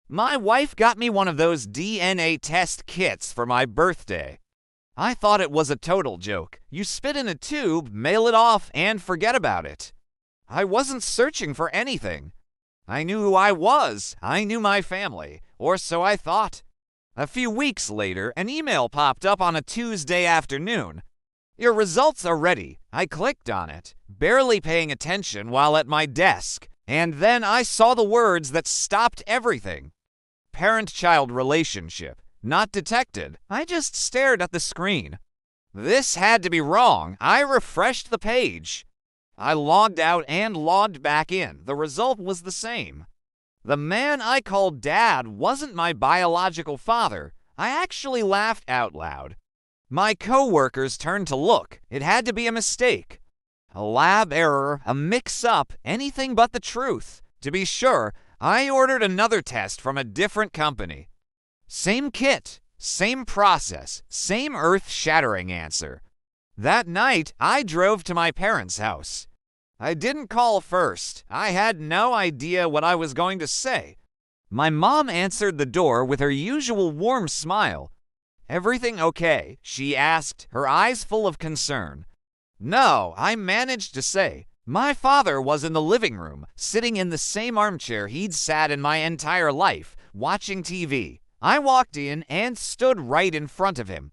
My wife got me one of those DNA test kits for my birthday. I thought it was a total joke. You spit in a tube, mail it off, and forget about it. I wasn't searching for anything. I knew who I was. I knew my family, or so I thought. A few weeks later, an email popped up on a Tuesday afternoon. Your results are ready. I clicked on it, barely paying attention while at my desk, and then I saw the words that stopped everything. Parent-child relationship. Not detected. I just stared at the screen. This had to be wrong. I refreshed the page. I logged out and logged back in. The result was the same. The man I called Dad wasn't my biological father. I actually laughed out loud. My coworkers turned to look. It had to be a mistake. A lab error, a mix-up, anything but the truth. To be sure, I ordered another test from a different company. Same kit, same process, same earth-shattering answer. That night, I drove to my parents' house. I didn't call first. I had no idea what I was going to say. My mom answered the door with her usual warm smile. "Everything okay?" she asked, her eyes full of concern. "No," I managed to say. My father was in the living room, sitting in the same armchair he'd sat in my entire life, watching TV. I walked in and stood right in front of him.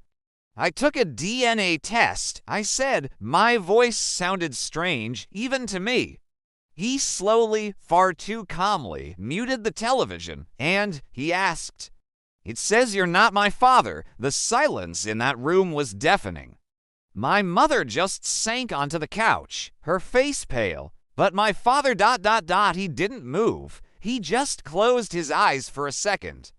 I took a DNA test, I said. My voice sounded strange, even to me. He slowly, far too calmly, muted the television, and he asked, "It says you're not my father." The silence in that room was deafening. My mother just sank onto the couch, her face pale. But my father ... he didn't move. He just closed his eyes for a second.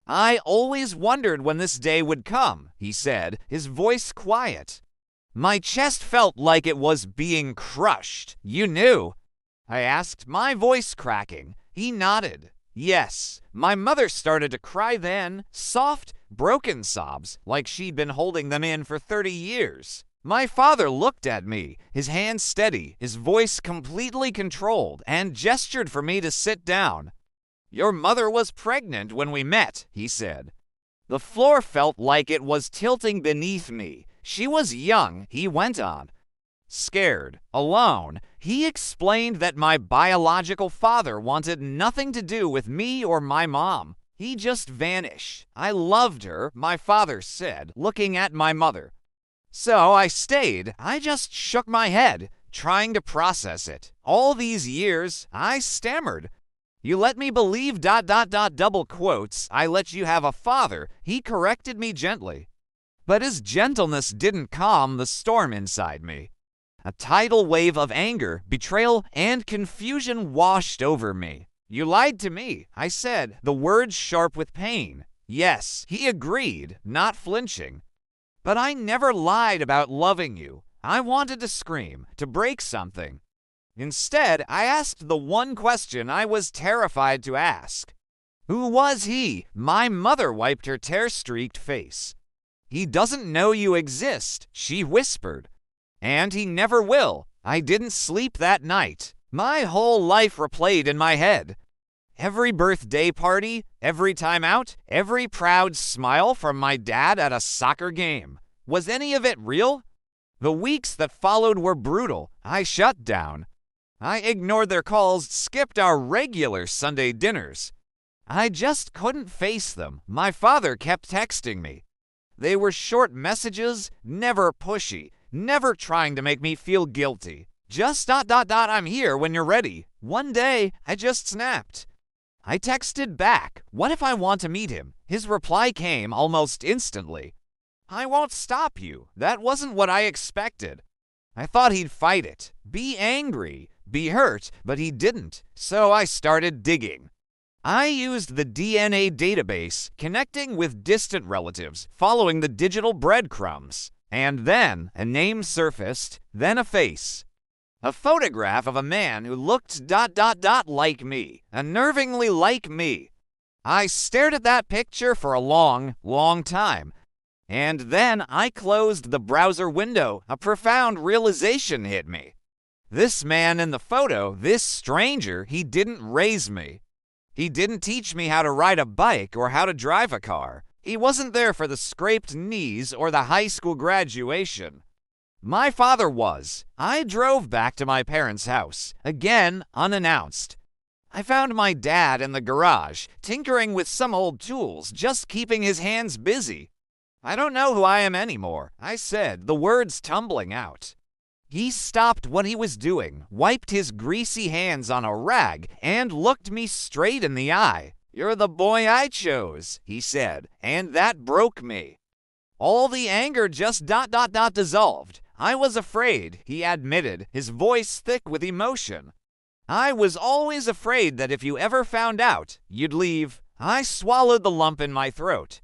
"I always wondered when this day would come," he said, his voice quiet. My chest felt like it was being crushed. "You knew?" I asked, my voice cracking. He nodded. Yes. My mother started to cry then, soft, broken sobs, like she'd been holding them in for 30 years. My father looked at me, his hand steady, his voice completely controlled, and gestured for me to sit down. "Your mother was pregnant when we met," he said. The floor felt like it was tilting beneath me. "She was young," he went on. Scared, alone, he explained that my biological father wanted nothing to do with me or my mom. He just vanished. "I loved her," my father said, looking at my mother. "So I stayed." I just shook my head, trying to process it. All these years, I stammered. "You let me believe ... double quotes, I let you have a father," he corrected me gently. But his gentleness didn't calm the storm inside me. A tidal wave of anger, betrayal, and confusion washed over me. "You lied to me," I said, the words sharp with pain. "Yes," he agreed, not flinching. "But I never lied about loving you." I wanted to scream, to break something. Instead, I asked the one question I was terrified to ask. Who was he? My mother wiped her tear-streaked face. "He doesn't know you exist," she whispered. "And he never will." I didn't sleep that night. My whole life replayed in my head. Every birthday party, every time out, every proud smile from my dad at a soccer game. Was any of it real? The weeks that followed were brutal. I shut down. I ignored their calls, skipped our regular Sunday dinners. I just couldn't face them. My father kept texting me. They were short messages, never pushy, never trying to make me feel guilty. Just ... I'm here when you're ready. One day, I just snapped. I texted back, "What if I want to meet him?" His reply came almost instantly. "I won't stop you." That wasn't what I expected. I thought he'd fight it, be angry, be hurt, but he didn't. So I started digging. I used the DNA database, connecting with distant relatives, following the digital breadcrumbs. And then a name surfaced, then a face. A photograph of a man who looked ... like me, unnervingly like me. I stared at that picture for a long, long time. And then I closed the browser window. A profound realization hit me. This man in the photo, this stranger, he didn't raise me. He didn't teach me how to ride a bike or how to drive a car. He wasn't there for the scraped knees or the high school graduation. My father was. I drove back to my parents' house, again unannounced. I found my dad in the garage, tinkering with some old tools, just keeping his hands busy. "I don't know who I am anymore," I said, the words tumbling out. He stopped what he was doing, wiped his greasy hands on a rag, and looked me straight in the eye. "You're the boy I chose," he said, and that broke me. All the anger just dissolved. I was afraid, he admitted, his voice thick with emotion. "I was always afraid that if you ever found out, you'd leave." I swallowed the lump in my throat.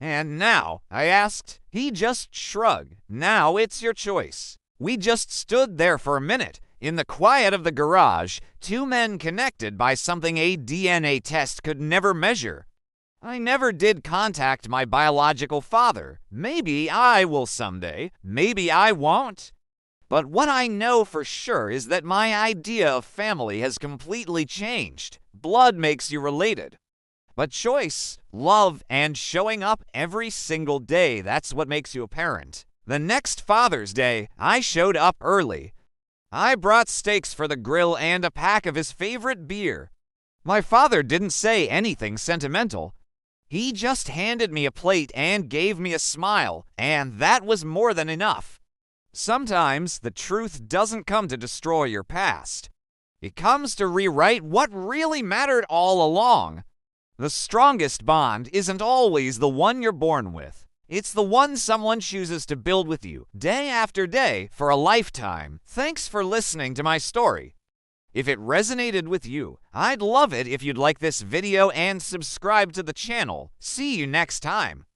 "And now?" I asked. He just shrugged. "Now it's your choice." We just stood there for a minute, in the quiet of the garage, two men connected by something a DNA test could never measure. I never did contact my biological father. Maybe I will someday. Maybe I won't. But what I know for sure is that my idea of family has completely changed. Blood makes you related. But choice, love, and showing up every single day, that's what makes you a parent. The next Father's Day, I showed up early. I brought steaks for the grill and a pack of his favorite beer. My father didn't say anything sentimental. He just handed me a plate and gave me a smile, and that was more than enough. Sometimes the truth doesn't come to destroy your past. It comes to rewrite what really mattered all along. The strongest bond isn't always the one you're born with. It's the one someone chooses to build with you, day after day, for a lifetime. Thanks for listening to my story. If it resonated with you, I'd love it if you'd like this video and subscribe to the channel. See you next time.